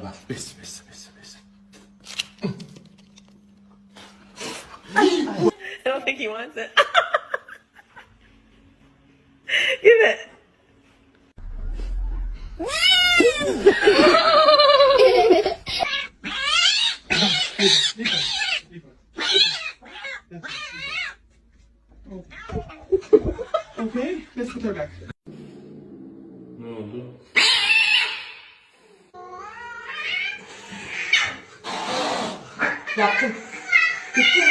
Bes bes bes bes. I don't think he wants it. Give it. Okay, let's put her back. Ne oldu? Yaptım. Bitti